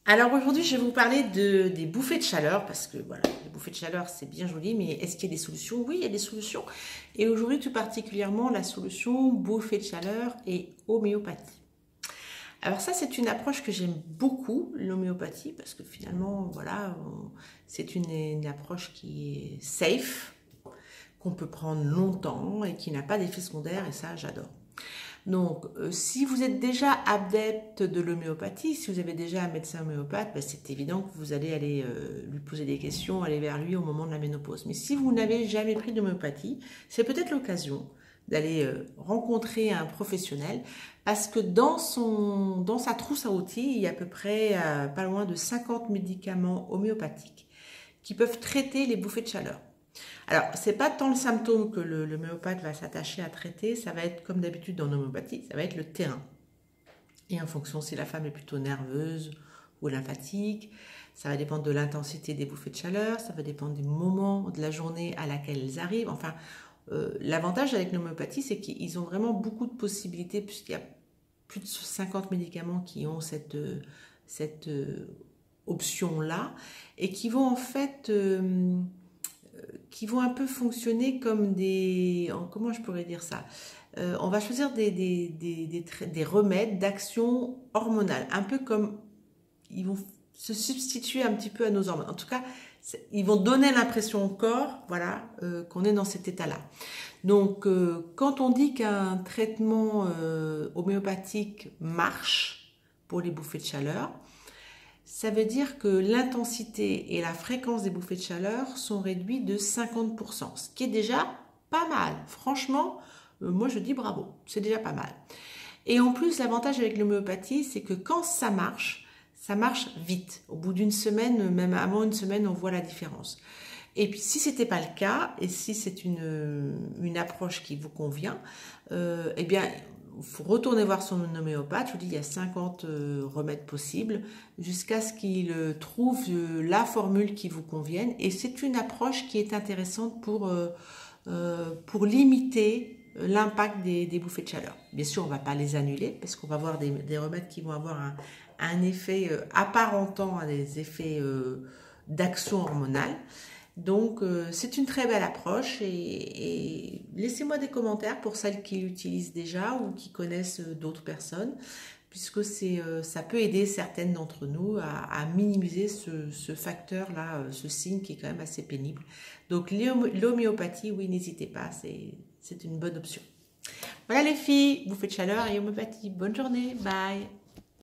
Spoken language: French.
Alors aujourd'hui, je vais vous parler des bouffées de chaleur, parce que voilà, les bouffées de chaleur, c'est bien joli, mais est-ce qu'il y a des solutions? Oui, il y a des solutions. Et aujourd'hui, tout particulièrement, la solution bouffée de chaleur et homéopathie. Alors ça, c'est une approche que j'aime beaucoup, l'homéopathie, parce que finalement, voilà, c'est une approche qui est safe, qu'on peut prendre longtemps et qui n'a pas d'effet secondaire, et ça, j'adore. Donc, si vous êtes déjà adepte de l'homéopathie, si vous avez déjà un médecin homéopathe, ben, c'est évident que vous allez aller lui poser des questions, aller vers lui au moment de la ménopause. Mais si vous n'avez jamais pris d'homéopathie, c'est peut-être l'occasion d'aller rencontrer un professionnel parce que dans sa trousse à outils, il y a à peu près pas loin de 50 médicaments homéopathiques qui peuvent traiter les bouffées de chaleur. Alors, c'est pas tant le symptôme que l'homéopathe va s'attacher à traiter, ça va être comme d'habitude dans l'homéopathie, ça va être le terrain. Et en fonction si la femme est plutôt nerveuse ou lymphatique, ça va dépendre de l'intensité des bouffées de chaleur, ça va dépendre du moment de la journée à laquelle elles arrivent. Enfin, l'avantage avec l'homéopathie, c'est qu'ils ont vraiment beaucoup de possibilités, puisqu'il y a plus de 50 médicaments qui ont cette option-là, et qui vont en fait qui vont un peu fonctionner comme comment je pourrais dire ça? On va choisir des remèdes d'action hormonale, un peu comme ils vont se substituer un petit peu à nos hormones. En tout cas, ils vont donner l'impression au corps, voilà, qu'on est dans cet état-là. Donc, quand on dit qu'un traitement homéopathique marche pour les bouffées de chaleur, ça veut dire que l'intensité et la fréquence des bouffées de chaleur sont réduites de 50%, ce qui est déjà pas mal. Franchement, moi je dis bravo, c'est déjà pas mal. Et en plus, l'avantage avec l'homéopathie, c'est que quand ça marche vite. Au bout d'une semaine, même avant une semaine, on voit la différence. Et puis si c'était pas le cas, et si c'est une approche qui vous convient, eh bien, il faut retourner voir son homéopathe. Je vous dis, il y a 50 remèdes possibles jusqu'à ce qu'il trouve la formule qui vous convienne. Et c'est une approche qui est intéressante pour limiter l'impact des bouffées de chaleur. Bien sûr, on ne va pas les annuler parce qu'on va avoir des remèdes qui vont avoir un effet apparentant à des effets d'action hormonale. Donc, c'est une très belle approche et laissez-moi des commentaires pour celles qui l'utilisent déjà ou qui connaissent d'autres personnes, puisque ça peut aider certaines d'entre nous à minimiser ce facteur-là, ce signe qui est quand même assez pénible. Donc, l'homéopathie, oui, n'hésitez pas, c'est une bonne option. Voilà les filles, bouffée de chaleur et homéopathie. Bonne journée, bye!